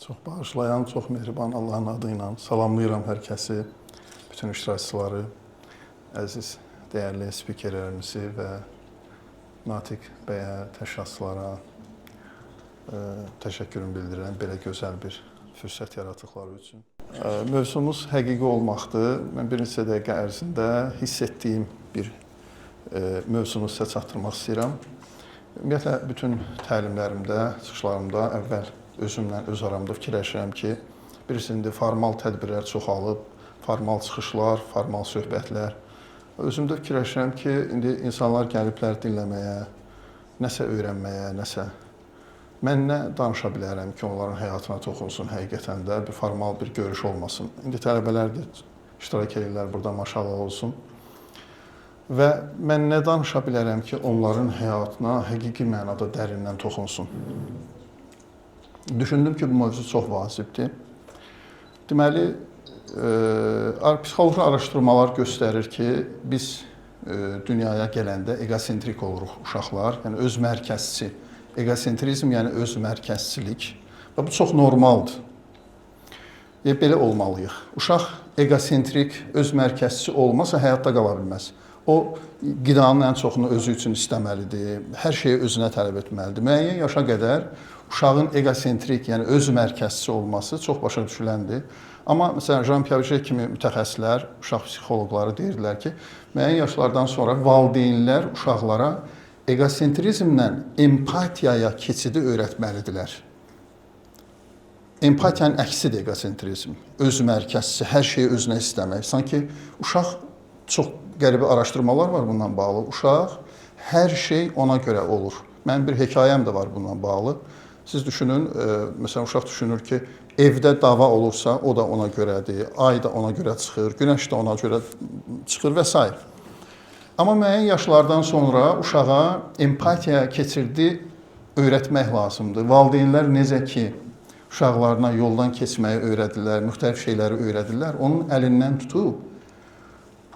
Çox bağışlayan, çox mehriban Allahın adı ilə salamlayıram hər kəsi, bütün iştirakçıları, əziz, dəyərli spikerlərimizi və Natiq bəyə, təşkilatçılara təşəkkürümü bildirirəm belə gözəl bir fürsət yaratdıqları üçün. Mövzumuz həqiqi olmaqdır. Mən bir neçə dəqiqə ərzində hiss etdiyim bir mövzunu sizə çatdırmaq istəyirəm. Ümumiyyətlə, bütün təlimlərimdə, çıxışlarımda əvvəl özümlə, öz aramda fikirləşirəm ki, birisində formal tədbirlər çoxalıb, formal çıxışlar, formal söhbətlər. Özümdə fikirləşirəm ki, indi insanlar gəliblər dinləməyə, nəsə öyrənməyə, nəsə. Mən nə danışa bilərəm ki, onların həyatına toxunsun həqiqətən də, bir formal bir görüş olmasın. İndi tələbələr də iştirak edirlər, burada maşallah olsun. Və mən nə danışa bilərəm ki, onların həyatına həqiqi mənada dərindən toxunsun. Düşündüm ki, bu mövzu çox vacibdir. Deməli, psixoloji araşdırmalar göstərir ki, biz dünyaya gələndə egosentrik oluruq uşaqlar, yəni öz mərkəzçi. Egosentrizm, yəni öz mərkəzçilik və bu çox normaldır. Belə olmalıyıq. Uşaq egosentrik, öz mərkəzçi olmasa həyatda qala bilməz. O, qidanın ən çoxunu özü üçün istəməlidir, hər şeyi özünə tələb etməlidir. Müəyyən yaşa qədər uşağın egosentrik, yəni öz mərkəzçi olması çox başa düşüləndir. Amma məsələn, Jean Piaget kimi mütəxəssislər, uşaq psixoloqları deyirdilər ki, müəyyən yaşlardan sonra valideynlər uşaqlara egosentrizmlə empatiyaya keçidi öyrətməlidirlər. Empatiyanın əksidir egosentrizm. Öz mərkəzçi, hər şeyi özünə istəmək. Sanki uşaq, çox qəribə araşdırmalar var bundan bağlı. Uşaq, hər şey ona görə olur. Mənim bir hekayəm də var bundan bağlı. Siz düşünün, məsələn, uşaq düşünür ki, evdə dava olursa, o da ona görədir, ay da ona görə çıxır, günəş də ona görə çıxır və s. Amma müəyyən yaşlardan sonra uşağa empatiyaya keçirdi öyrətmək lazımdır. Valideynlər necə ki, uşaqlarına yoldan keçməyi öyrədirlər, müxtəlif şeyləri öyrədirlər, onun əlindən tutub,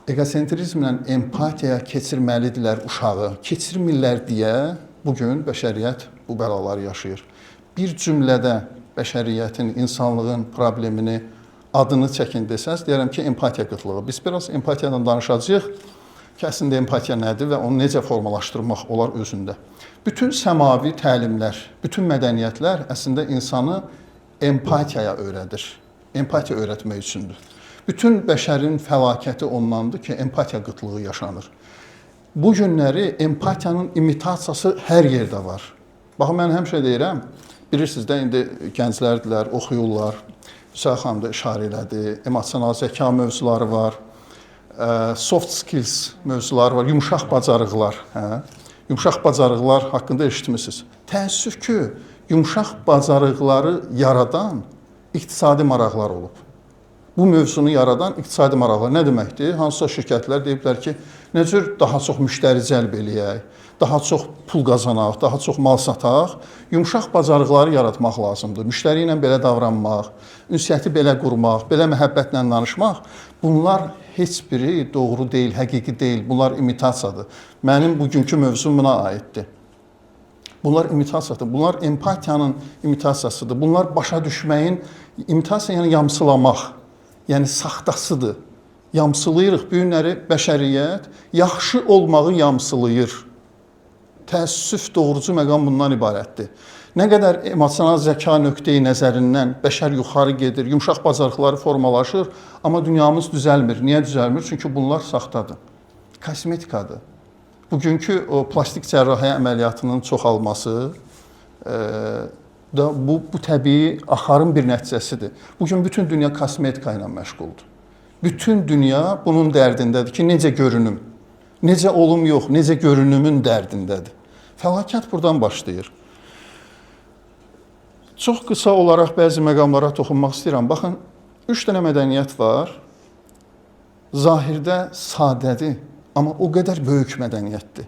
egosentrizmlə empatiyaya keçirməlidirlər uşağı. Keçirmirlər deyə bugün bəşəriyyət bu bəlaları yaşayır. Bir cümlədə bəşəriyyətin, insanlığın problemini, adını çəkin desəz, deyərəm ki, empatiya qıtlığı. Biz biraz empatiyadan danışacağıq ki, əslində empatiya nədir və onu necə formalaşdırmaq olar özündə. Bütün səmavi təlimlər, bütün mədəniyyətlər əslində insanı empatiyaya öyrədir. Empatiya öyrətmək üçündür. Bütün bəşərin fəlakəti ondandır ki, empatiya qıtlığı yaşanır. Bu günləri empatiyanın imitasiyası hər yerdə var. Baxın, mən həmişə deyirəm, bilirsiniz də, indi gənclərdilər, oxuyurlar, Hüseyin xanım da işarə elədi, emosional zəka mövzuları var, soft skills mövzuları var, yumşaq bacarıqlar. Yumşaq bacarıqlar haqqında eşitmişsiniz. Təəssüf ki, yumşaq bacarıqları yaradan iqtisadi maraqlar olub. Bu mövzunu yaradan iqtisadi maraqlar nə deməkdir? Hansısa şirkətlər deyiblər ki, nə cür daha çox müştəri cəlb eləyək, daha çox pul qazanaq, daha çox mal sataq, yumşaq bacarıqları yaratmaq lazımdır. Müştəri ilə belə davranmaq, ünsiyyəti belə qurmaq, belə məhəbbətlə danışmaq, bunlar heç biri doğru deyil, həqiqi deyil, bunlar imitasiyadır. Mənim bugünkü mövzum buna aiddir. Bunlar imitasiyadır, bunlar empatiyanın imitasiyasıdır, bunlar başa düşməyin, imitasiya yəni yamsılamaq, yəni saxtasıdır. Yamsılayırıq, bu günləri bəşəriyyət yaxşı olmağı yamsılayır. Təəssüf doğrucu məqam bundan ibarətdir. Nə qədər emosional zəka nöqteyi nəzərindən bəşər yuxarı gedir, yumşaq bacarıqları formalaşır, amma dünyamız düzəlmir. Niyə düzəlmir? Çünki bunlar saxtadır. Kosmetikadır. Bugünkü o plastik cərrahiyyə əməliyyatının çoxalması bu təbii axarın bir nəticəsidir. Bugün bütün dünya kosmetika ilə məşğuldur. Bütün dünya bunun dərdindədir ki, necə görünüm, necə olum yox, necə görünümün dərdindədir. Fəlakət buradan başlayır. Çox qısa olaraq bəzi məqamlara toxunmaq istəyirəm. Baxın, 3 dənə mədəniyyət var. Zahirdə sadədir, amma o qədər böyük mədəniyyətdir.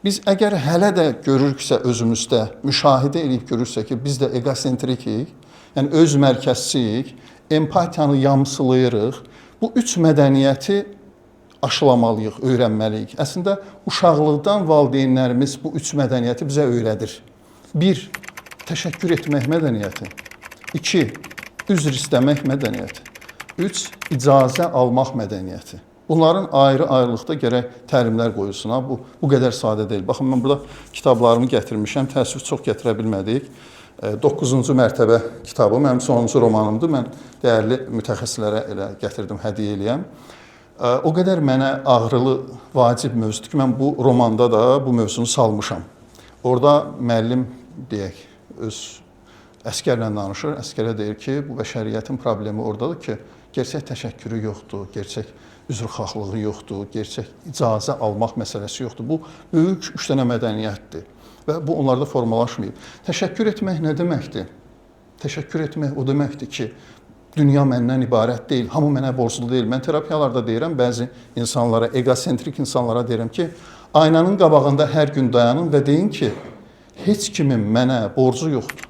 Biz əgər hələ də görürüksə özümüzdə, müşahidə edib görürsə ki, biz də egosentrikik, yəni öz mərkəzçiyik, empatiyanı yamsılayırıq, bu 3 mədəniyyəti aşılamalıyıq, öyrənməliyik. Əslində, uşaqlıqdan valideynlərimiz bu 3 mədəniyyəti bizə öyrədir. 1. Təşəkkür etmək mədəniyyəti. 2. Üzr istəmək mədəniyyəti. 3. İcazə almaq mədəniyyəti. Bunların ayrı-ayrılıqda gərək təlimlər qoyulsun. Bu qədər sadə deyil. Baxın, mən burada kitablarımı gətirmişəm. Təəssüf çox gətirə bilmədik. 9-cu mərtəbə kitabı mənim sonuncu romanımdır. Mən dəyərli mütəxəssislərə elə gətirdim, hədiyyə eləyəm. O qədər mənə ağrılı, vacib mövzudur ki, mən bu romanda da bu mövzunu salmışam. Orada müəllim, deyək, öz əskərlə danışır. Əskərə deyir ki, bu bəşəriyyətin problemi oradadır ki, gerçək təşəkkürü yoxdur, gerçək üzrxahlığı yoxdur, gerçək icazə almaq məsələsi yoxdur. Bu, böyük 3 dənə mədəniyyətdir və bu onlarda formalaşmayıb. Təşəkkür etmək nə deməkdir? Təşəkkür etmək o deməkdir ki, dünya məndən ibarət deyil, hamı mənə borclu deyil. Mən terapiyalarda deyirəm, bəzi insanlara, egosentrik insanlara deyirəm ki, aynanın qabağında hər gün dayanın və deyin ki, heç kimin mənə borcu yoxdur.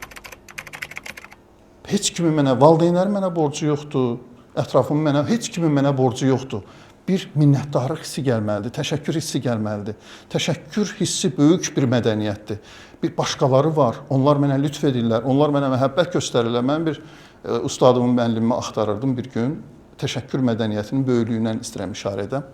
Heç kimin mənə, valideynlərin mənə borcu yoxdur, ətrafımın mənə, heç kimin mənə borcu yoxdur. Bir minnətdarlıq hissi gəlməlidir, təşəkkür hissi gəlməlidir. Təşəkkür hissi böyük bir mədəniyyətdir. Bir başqaları var, onlar mənə lütf edirlər, onlar mənə məhəbbət göstərirlər. Mən bir ustadımın müəllimimi axtarırdım bir gün, təşəkkür mədəniyyətinin böyüklüyündən istəyirəm işarə edəm.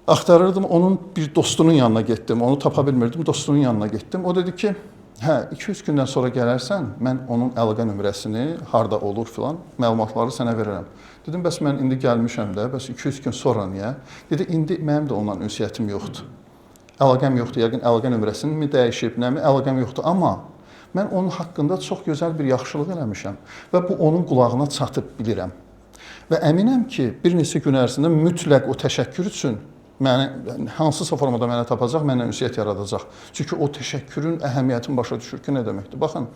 Axtarırdım, onun bir dostunun yanına getdim, onu tapa bilmirdim, dostunun yanına getdim. O dedi ki, hə, 200 gündən sonra gələrsən, mən onun əlaqə nömrəsini, harda olur filan, məlumatları sənə verərəm. Dedim, bəs mən indi gəlmişəm də, bəs 200 gün sonra niyə? Dedi, indi mənim də ondan ünsiyyətim yoxdur. Əlaqəm yoxdur, yəqin əlaqə nömrəsini mi dəyişib, nə mi, əlaqəm yoxdur. Amma mən onun haqqında çox gözəl bir yaxşılıq eləmişəm və bu onun qulağına çatıb bilirəm. Və əminəm ki, bir neçə gün ərzində mütləq o təşəkkür üçün məni hansısa formada mənə tapacaq, mənə ünsiyyət yaradacaq. Çünki o təşəkkürün əhəmiyyətini başa düşür ki, nə deməkdir? Baxın,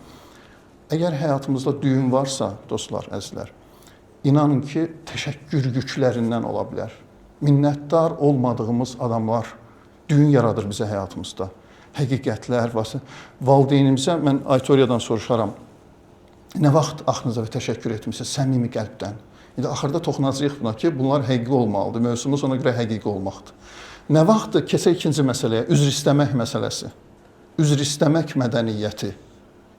əgər həyatımızda düyün varsa, dostlar, əzizlər, inanın ki, təşəkkür yüklərindən ola bilər. Minnətdar olmadığımız adamlar düyün yaradır bizə həyatımızda. Həqiqətlər varsa, valideynimizə mən auditoriyadan soruşaram, nə vaxt axınıza və təşəkkür etmişsiniz səmimi qəlbdən? İndi axırda toxunacağıq buna ki, bunlar həqiqi olmalıdır. Mövzumuz ona görə həqiqi olmaqdır. Nə vaxtdır? Keçək ikinci məsələyə, üzr istəmək məsələsi. Üzr istəmək mədəniyyəti.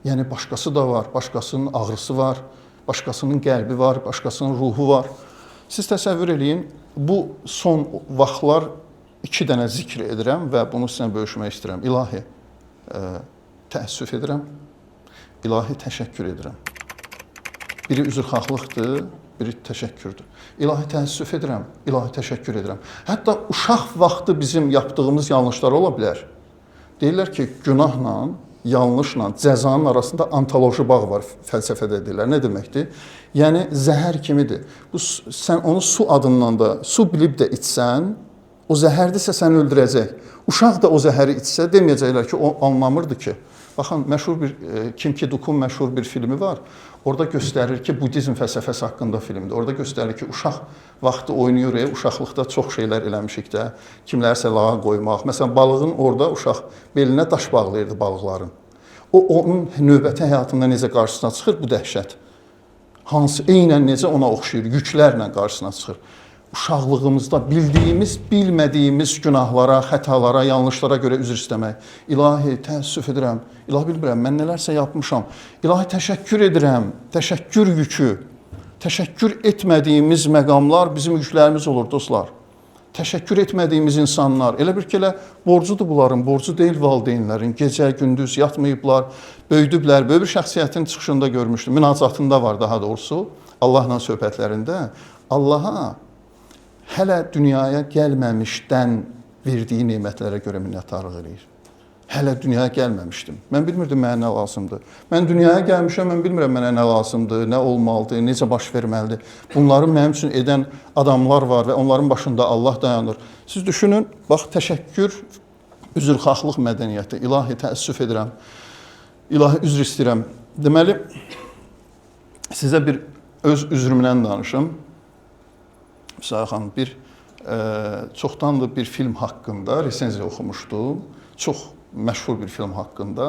Yəni, başqası da var, başqasının ağrısı var, başqasının qəlbi var, başqasının ruhu var. Siz təsəvvür eləyin, bu son vaxtlar 2 dənə zikr edirəm və bunu sizə bölüşmək istəyirəm. İlahi, təəssüf edirəm, ilahi təşəkkür edirəm. Biri üzrxahlıqdır, biri təşəkkürdür. İlahi təəssüf edirəm, ilahi təşəkkür edirəm. Hətta uşaq vaxtı bizim yapdığımız yanlışlar ola bilər. Deyirlər ki, günahla, yanlışla, cəzanın arasında antoloji bağ var, fəlsəfədə deyirlər. Nə deməkdir? Yəni, zəhər kimidir. Sən onu su adından da, su bilib də içsən, o zəhərdirsə səni öldürəcək. Uşaq da o zəhəri içsə, deməyəcəklər ki, o anlamırdı ki. Baxın, məşhur bir, Kim Ki-dukun məşhur bir filmi var. Orada göstərir ki, Budizm fəlsəfəsi haqqında filmdir. Orada göstərir ki, uşaq vaxtı oynayır, uşaqlıqda çox şeylər eləmişik də, kimlərsə lağa qoymaq. Məsələn, balığın orada uşaq belinə daş bağlayırdı balıqların. Onun növbəti həyatında necə qarşısına çıxır bu dəhşət. Hansı, eynən necə ona oxşayır, yüklərlə qarşısına çıxır. Uşaqlığımızda bildiyimiz, bilmədiyimiz günahlara, xətalara, yanlışlara görə üzr istəmək. İlahi, təəssüf edirəm, ilahi bilmirəm, mən nələrsə yapmışam. İlahi, təşəkkür edirəm, təşəkkür yükü. Təşəkkür etmədiyimiz məqamlar bizim yüklərimiz olur, dostlar. Təşəkkür etmədiyimiz insanlar, elə bir ki, elə borcudur bunların, borcu deyil valideynlərin. Gecə, gündüz yatmayıblar, böyüdüblər. Böyük bir şəxsiyyətin çıxışında görmüşdüm, münacatında var daha doğrusu, Allahla söhbətlərində. Allaha hələ dünyaya gəlməmişdən verdiyi nemətlərə görə minnətdarlıq eləyir. Hələ dünyaya gəlməmişdim. Mən bilmirdim mənə nə lazımdır. Mən dünyaya gəlmişəm, mən bilmirəm mənə nə lazımdır, nə olmalıdır, necə baş verməlidir. Bunları mənim üçün edən adamlar var və onların başında Allah dayanır. Siz düşünün, bax, təşəkkür, üzrxahlıq mədəniyyəti, ilahi təəssüf edirəm, ilahi üzr istəyirəm. Deməli, sizə bir öz üzrümdən danışım. Müsayə xanım, çoxdandır bir film haqqında resenziya oxumuşdum. Çox məşhur bir film haqqında.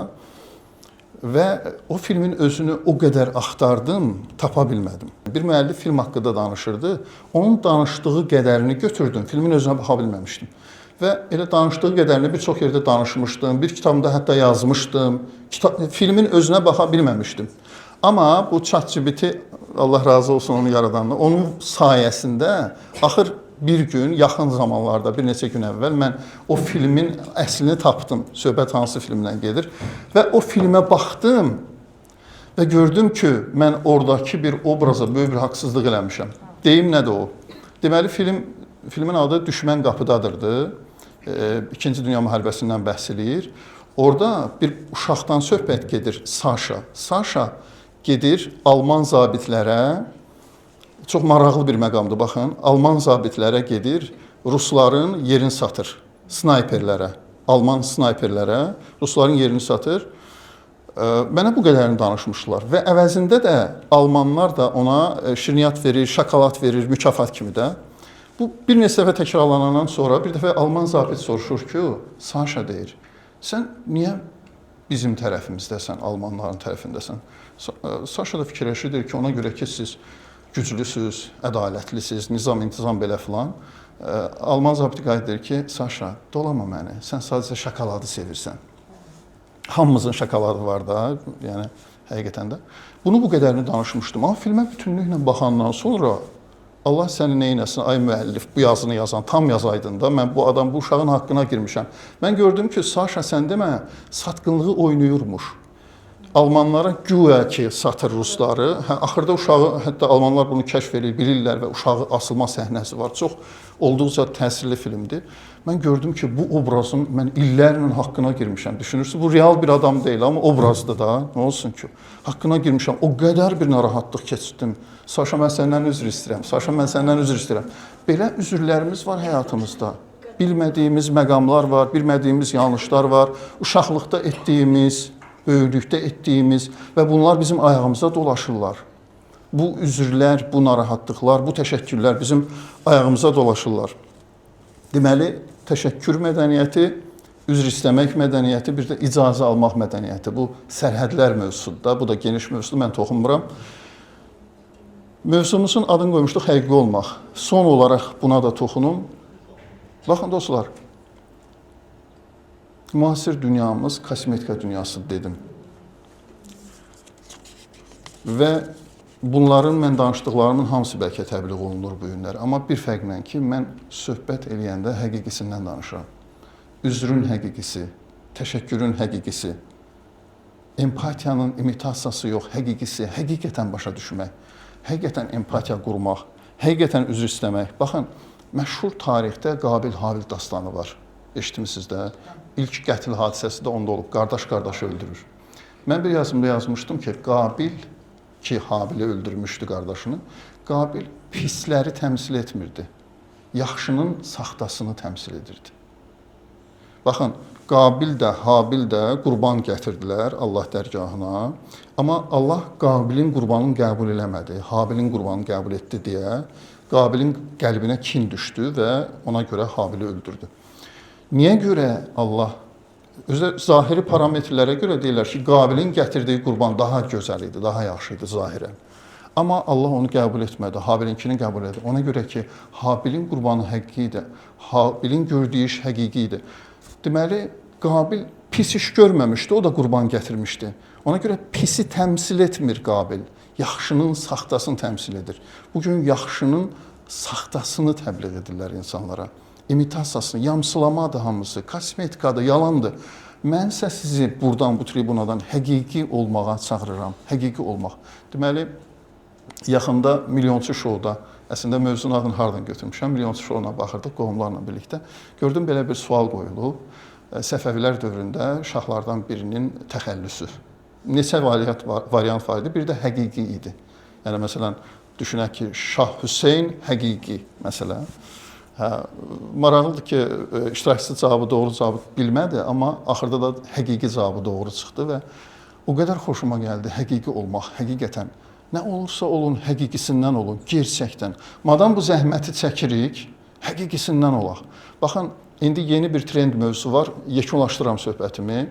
Və o filmin özünü o qədər axtardım, tapa bilmədim. Bir müəllif film haqqında danışırdı. Onun danışdığı qədərini götürdüm, filmin özünə baxa bilməmişdim. Və elə danışdığı qədərini bir çox yerdə danışmışdım, bir kitabımda hətta yazmışdım. Filmin özünə baxa bilməmişdim. Amma bu ChatGPT, Allah razı olsun onu yaradanlar, onun sayəsində axır bir gün, yaxın zamanlarda, bir neçə gün əvvəl mən o filmin əslini tapdım. Söhbət hansı filmdən gedir və o filmə baxdım və gördüm ki, mən oradakı bir obraza böyük bir haqsızlıq eləmişəm. Deyim nədir o? Deməli, filmin adı Düşmən qapıdadırdı. İkinci Dünya müharibəsindən bəhs eləyir. Orada bir uşaqdan söhbət gedir, Saşa. Saşa gedir Alman zabitlərə, çox maraqlı bir məqamdır, baxın. Alman zabitlərə gedir, Rusların yerini satır, snayperlərə, Alman snayperlərə Rusların yerini satır. Mənə bu qədərini danışmışlar və əvəzində də Almanlar da ona şirniyyat verir, şokolad verir, mükafat kimi də. Bu bir neçə dəfə təkrarlanandan sonra bir dəfə Alman zabit soruşur ki, Saşa deyir, sən niyə bizim tərəfimizdəsən, Almanların tərəfindəsən? Saşa da fikirləşir, deyir ki, ona görə ki, siz güclüsüz, ədalətlisiniz, nizam-intizam belə filan. Alman zabiti qayıt deyir ki, Saşa, dolama məni, sən sadəcə şokoladı sevirsən. Hamımızın şokoladı var da, yəni həqiqətən də. Bunu bu qədərini danışmışdım. Amma filmə bütünlüklə baxandan sonra Allah səni neynəsin, ay müəllif, bu yazını yazan, tam yazaydın da, mən bu uşağın haqqına girmişəm. Mən gördüm ki, Saşa sən demə, satqınlığı oynayırmış. Almanlara güya ki, satır rusları. Axırda uşağı, hətta Almanlar bunu kəşf edir, bilirlər və uşağı asılma səhnəsi var. Çox olduqca təsirli filmdir. Mən gördüm ki, bu obrazın mən illərlə haqqına girmişəm. Düşünürsünüz, bu real bir adam deyil, amma obrazdır da, nə olsun ki, haqqına girmişəm. O qədər bir narahatlıq keçirdim. Saşa, mən səndən üzr istəyirəm. Saşa, mən səndən üzr istəyirəm. Belə üzrlərimiz var həyatımızda. Bilmədiyimiz məqamlar var, bilmədiyimiz yanlışlar var. Uşaqlıqda etdiyimiz, böyüklükdə etdiyimiz və bunlar bizim ayağımıza dolaşırlar. Bu üzrlər, bu narahatlıqlar, bu təşəkkürlər bizim ayağımıza dolaşırlar. Deməli, təşəkkür mədəniyyəti, üzr istəmək mədəniyyəti, bir də icazə almaq mədəniyyəti. Bu sərhədlər mövzusudur, bu da geniş mövzudur, mən toxunmuram. Mövzumuzun adını qoymuşduq həqiqi olmaq. Son olaraq buna da toxunum. Baxın dostlar, müasir dünyamız kosmetika dünyası dedim. Və bunların mən danışdıqlarımın hamısı bəlkə təbliğ olunur bu günlər. Amma bir fərqlə ki, mən söhbət eləyəndə həqiqisindən danışıram. Üzrün həqiqisi, təşəkkürün həqiqisi, empatiyanın imitasiyası yox, həqiqisi, həqiqətən başa düşmək, həqiqətən empatiya qurmaq, həqiqətən üzr istəmək. Baxın, məşhur tarixdə Qabil-Habil dastanı var. Eşitmisiniz də? İlk qətl hadisəsi də onda olub. Qardaş qardaşı öldürür. Mən bir yazımda yazmışdım ki, Qabil ki, Habili öldürmüşdü qardaşını. Qabil pisləri təmsil etmirdi. Yaxşının saxtasını təmsil edirdi. Baxın, Qabil də, Habil də qurban gətirdilər Allah dərgahına. Amma Allah Qabilin qurbanını qəbul eləmədi. Habilin qurbanını qəbul etdi deyə Qabilin qəlbinə kin düşdü və ona görə Habili öldürdü. Niyə görə Allah, özü zahiri parametrlərə görə deyirlər ki, Qabilin gətirdiyi qurban daha gözəl idi, daha yaxşı idi zahirən. Amma Allah onu qəbul etmədi, Habilinkini qəbul etdi. Ona görə ki, Habilin qurbanı həqiqi idi, Habilin gördüyü iş həqiqi idi. Deməli, Qabil pis iş görməmişdi, o da qurban gətirmişdi. Ona görə pisi təmsil etmir Qabil, yaxşının saxtasını təmsil edir. Bugün yaxşının saxtasını təbliğ edirlər insanlara. İmitasiyasını, yamsılamadır hamısı, kosmetikadır, yalandır. Mən isə sizi buradan, bu tribunadan həqiqi olmağa çağırıram, həqiqi olmaq. Deməli, yaxında Milyonçu şouda, əslində mövzunun adını haradan götürmüşəm, Milyonçu şouna baxırdıq qohumlarla birlikdə. Gördüm, belə bir sual qoyulub, Səfəvilər dövründə şahlardan birinin təxəllüsü. Neçə variant var idi, bir də həqiqi idi. Yəni, məsələn, düşünək ki, Şah Hüseyn həqiqi, məsələn. Maraqlıdır ki, iştirakçı cavabı doğru cavabı bilmədi, amma axırda da həqiqi cavabı doğru çıxdı və o qədər xoşuma gəldi həqiqi olmaq, həqiqətən. Nə olursa olun, həqiqisindən olun, gerçəkdən. Madam bu zəhməti çəkirik, həqiqisindən olaq. Baxın, indi yeni bir trend mövzusu var, yekunlaşdıram söhbətimi.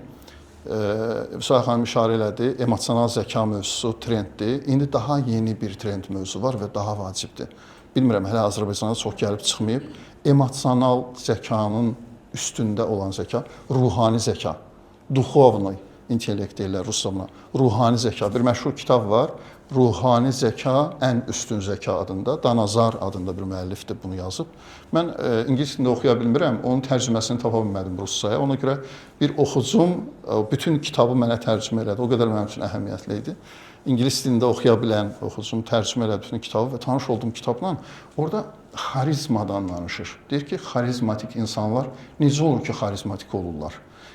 Vüsal xanım işarə elədi, emosional zəka mövzusu trenddir. İndi daha yeni bir trend mövzusu var və daha vacibdir. Bilmirəm, hələ Azərbaycana çox gəlib çıxmayıb. Emosional zəkanın üstündə olan zəka, ruhani zəka, duxovni, intellekt deyirlər ruscasına. Ruhani zəka. Bir məşhur kitab var. Ruhani zəka ən üstün zəka adında. Danazar adında bir müəllifdir bunu yazıb. Mən ingilis dilində oxuya bilmirəm. Onun tərcüməsini tapa bilmədim ruscaya. Ona görə bir oxucum bütün kitabı mənə tərcümə elədi. O qədər mənim üçün əhəmiyyətli idi. İngilis dilində oxuya bilən oxucum tərcümə elədi bütün kitabı və tanış olduğum kitabla orada xarizmadan danışır. Deyir ki, xarizmatik insanlar necə olur ki, xarizmatik olurlar?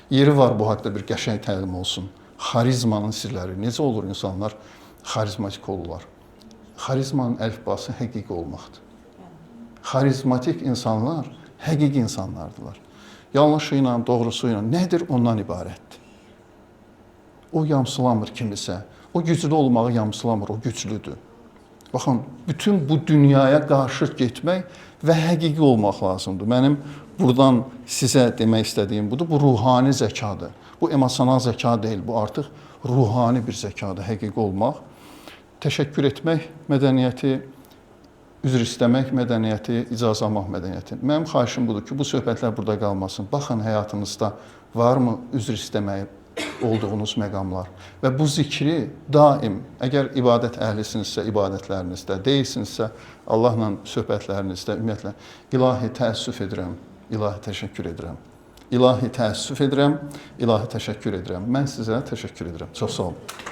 Yeri var bu haqqda bir qəşəng təlim olsun. Xarizmanın sirləri. Necə olur insanlar xarizmatik olurlar? Xarizmanın əlifbası həqiqi olmaqdır. Xarizmatik insanlar həqiqi insanlardılar. Yanlışı ilə, doğrusu ilə nədir ondan ibarətdir? O yamsılamır kimisə. O güclü olmağı yamsılamır, o güclüdür. Baxın, bütün bu dünyaya qarşı getmək və həqiqi olmaq lazımdır. Mənim buradan sizə demək istədiyim budur. Bu ruhani zəkadır. Bu emosional zəka deyil. Bu artıq ruhani bir zəkadır, həqiqi olmaq. Təşəkkür etmək mədəniyyəti, üzr istəmək mədəniyyəti, icazə almaq mədəniyyəti. Mənim xahişim budur ki, bu söhbətlər burada qalmasın. Baxın, həyatınızda varmı üzr istəməyi olduğunuz məqamlar və bu zikri daim, əgər ibadət əhlisinizsə, ibadətlərinizdə deyilsinizsə, Allahla söhbətlərinizdə ümumiyyətlə, ilahi təəssüf edirəm, ilahi təşəkkür edirəm. İlahi təəssüf edirəm, ilahi təşəkkür edirəm. Mən sizə təşəkkür edirəm. Çox sağ olun.